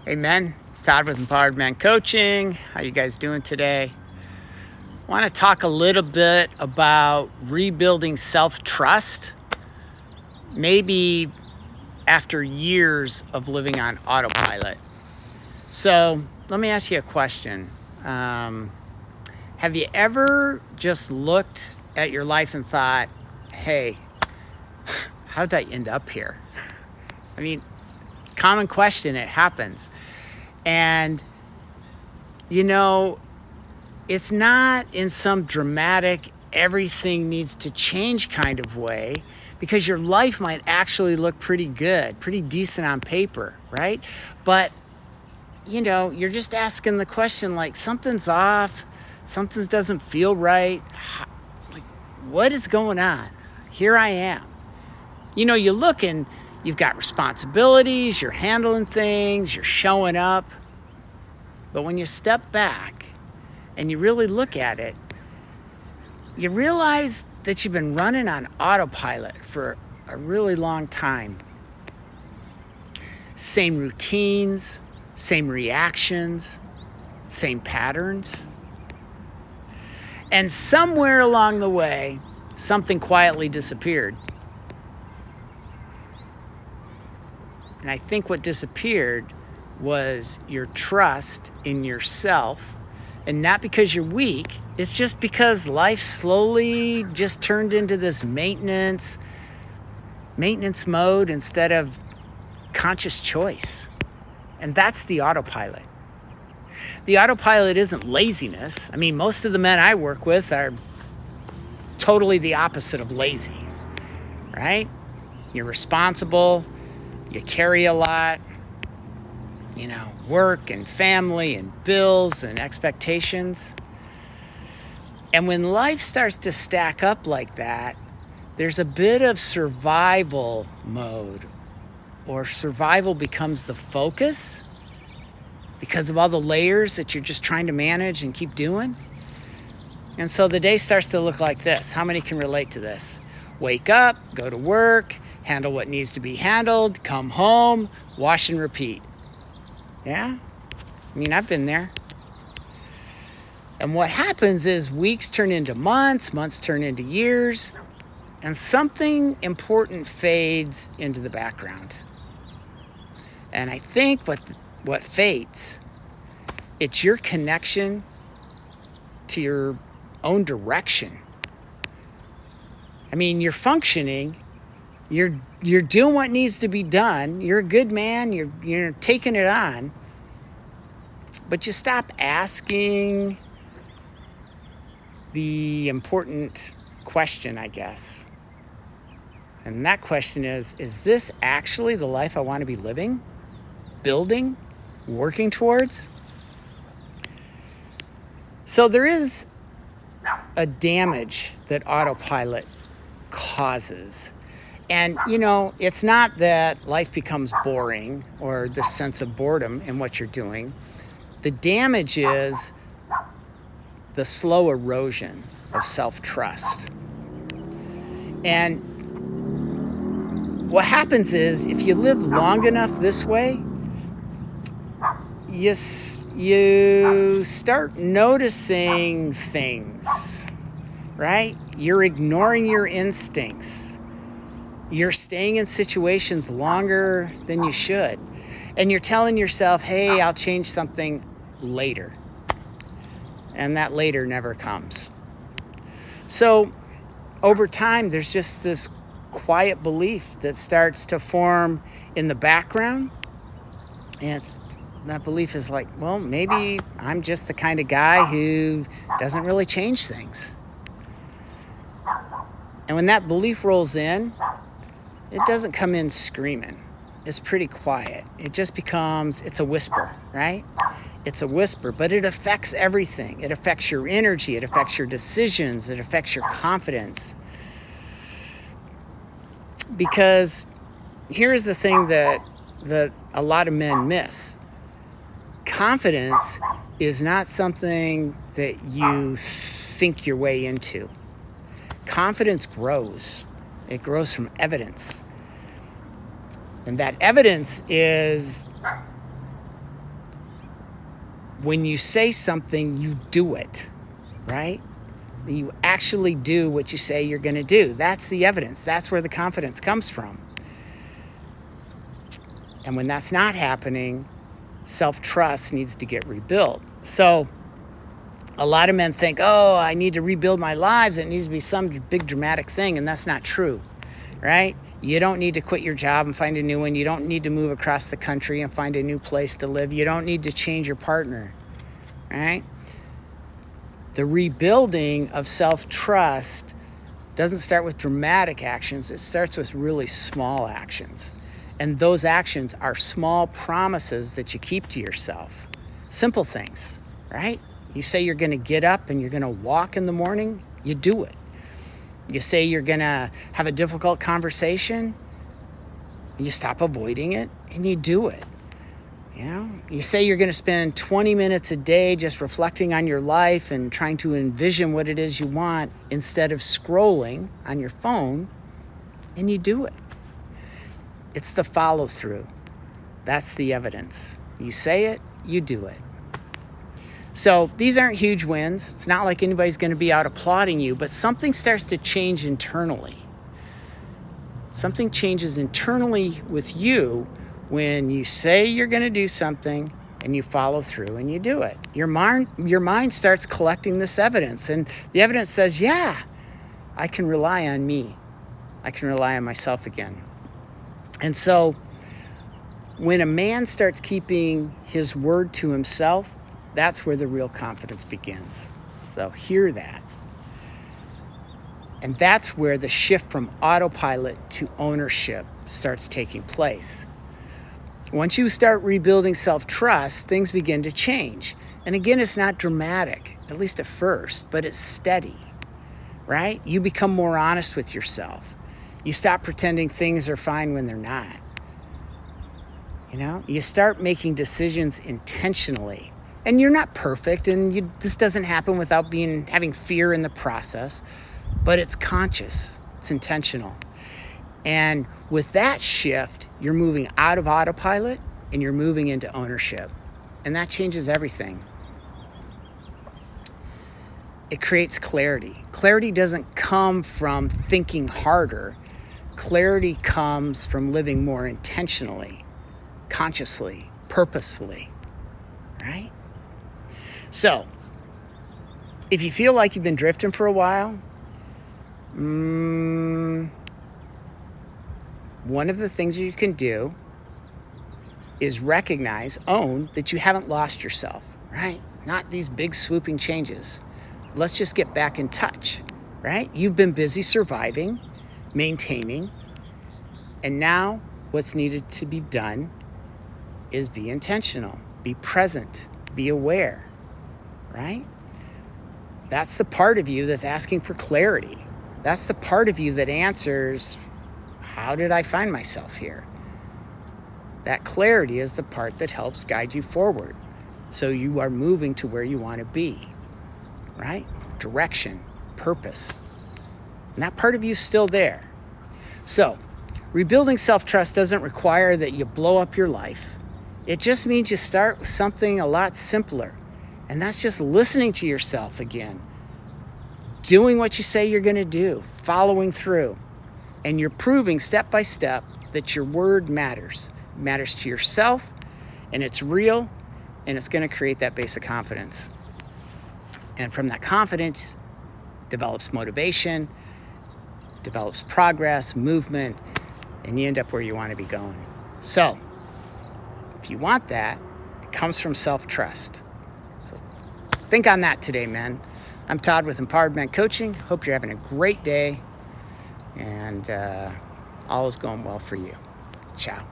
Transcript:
Amen. Todd with Empowered Man Coaching. How you guys doing today? I want to talk a little bit about rebuilding self-trust, maybe after years of living on autopilot. So let me ask you a question. Have you ever just looked at your life and thought, hey, how did I end up here? I mean, common question, it happens. And, it's not in some dramatic, everything needs to change kind of way, because your life might actually look pretty good, pretty decent on paper, right? But, you're just asking the question, like, something's off, something doesn't feel right. Like, what is going on? Here I am. You look and you've got responsibilities, you're handling things, you're showing up. But when you step back and you really look at it, you realize that you've been running on autopilot for a really long time. Same routines, same reactions, same patterns. And somewhere along the way, something quietly disappeared. And I think what disappeared was your trust in yourself. And not because you're weak, it's just because life slowly just turned into this maintenance mode instead of conscious choice. And that's the autopilot. The autopilot isn't laziness. I mean, most of the men I work with are totally the opposite of lazy, right? You're responsible, you carry a lot, work and family and bills and expectations. And when life starts to stack up like that, there's a bit of survival mode, or survival becomes the focus because of all the layers that you're just trying to manage and keep doing. And so the day starts to look like this. How many can relate to this? Wake up, go to work, handle what needs to be handled, come home, wash and repeat. Yeah? I mean, I've been there. And what happens is weeks turn into months, months turn into years, and something important fades into the background. And I think what fades, it's your connection to your own direction. I mean, you're functioning, you're doing what needs to be done, you're a good man, you're taking it on, but you stop asking the important question, I guess. And that question is this actually the life I want to be living, building, working towards? So there is a damage that autopilot causes. And, it's not that life becomes boring or the sense of boredom in what you're doing. The damage is the slow erosion of self-trust. And what happens is, if you live long enough this way, you start noticing things, right? You're ignoring your instincts. You're staying in situations longer than you should. And you're telling yourself, hey, I'll change something later. And that later never comes. So over time, there's just this quiet belief that starts to form in the background. And that belief is like, well, maybe I'm just the kind of guy who doesn't really change things. And when that belief rolls in, it doesn't come in screaming. It's pretty quiet. It just becomes, it's a whisper, right? It's a whisper, but it affects everything. It affects your energy. It affects your decisions. It affects your confidence. Because here's the thing that a lot of men miss. Confidence is not something that you think your way into. Confidence grows. It grows from evidence. And that evidence is When you say something, you do it, right? You actually do what you say you're going to do. That's the evidence. That's where the confidence comes from. And when that's not happening, self-trust needs to get rebuilt. So a lot of men think, oh, I need to rebuild my lives. It needs to be some big dramatic thing. And that's not true, right? You don't need to quit your job and find a new one. You don't need to move across the country and find a new place to live. You don't need to change your partner, right? The rebuilding of self-trust doesn't start with dramatic actions. It starts with really small actions. And those actions are small promises that you keep to yourself. Simple things, right? You say you're going to get up and you're going to walk in the morning, you do it. You say you're going to have a difficult conversation, you stop avoiding it and you do it. You know, you say you're going to spend 20 minutes a day just reflecting on your life and trying to envision what it is you want instead of scrolling on your phone, and you do it. It's the follow through. That's the evidence. You say it, you do it. So these aren't huge wins. It's not like anybody's going to be out applauding you, but something starts to change internally. Something changes internally with you when you say you're going to do something and you follow through and you do it. Your mind starts collecting this evidence, and the evidence says, yeah, I can rely on me. I can rely on myself again. And so when a man starts keeping his word to himself, that's where the real confidence begins. So hear that. And that's where the shift from autopilot to ownership starts taking place. Once you start rebuilding self-trust, things begin to change. And again, it's not dramatic, at least at first, but it's steady, right? You become more honest with yourself. You stop pretending things are fine when they're not. You know, you start making decisions intentionally. And you're not perfect, and this doesn't happen without having fear in the process, but it's conscious, it's intentional. And with that shift, you're moving out of autopilot and you're moving into ownership. And that changes everything. It creates clarity. Clarity doesn't come from thinking harder. Clarity comes from living more intentionally, consciously, purposefully, right? So, if you feel like you've been drifting for a while, one of the things you can do is own that you haven't lost yourself, right? Not these big swooping changes. Let's just get back in touch, right? You've been busy surviving, maintaining, and now what's needed to be done is be intentional, be present, be aware, right? That's the part of you that's asking for clarity. That's the part of you that answers, how did I find myself here? That clarity is the part that helps guide you forward. So you are moving to where you want to be, right? Direction, purpose. And that part of you is still there. So rebuilding self-trust doesn't require that you blow up your life. It just means you start with something a lot simpler. And that's just listening to yourself again. Doing what you say you're going to do, following through. And you're proving step by step that your word matters. It matters to yourself, and it's real, and it's going to create that base of confidence. And from that confidence develops motivation, develops progress, movement, and you end up where you want to be going. So, if you want that, it comes from self-trust. So think on that today, men. I'm Todd with Empowered Men Coaching. Hope you're having a great day, and all is going well for you. Ciao.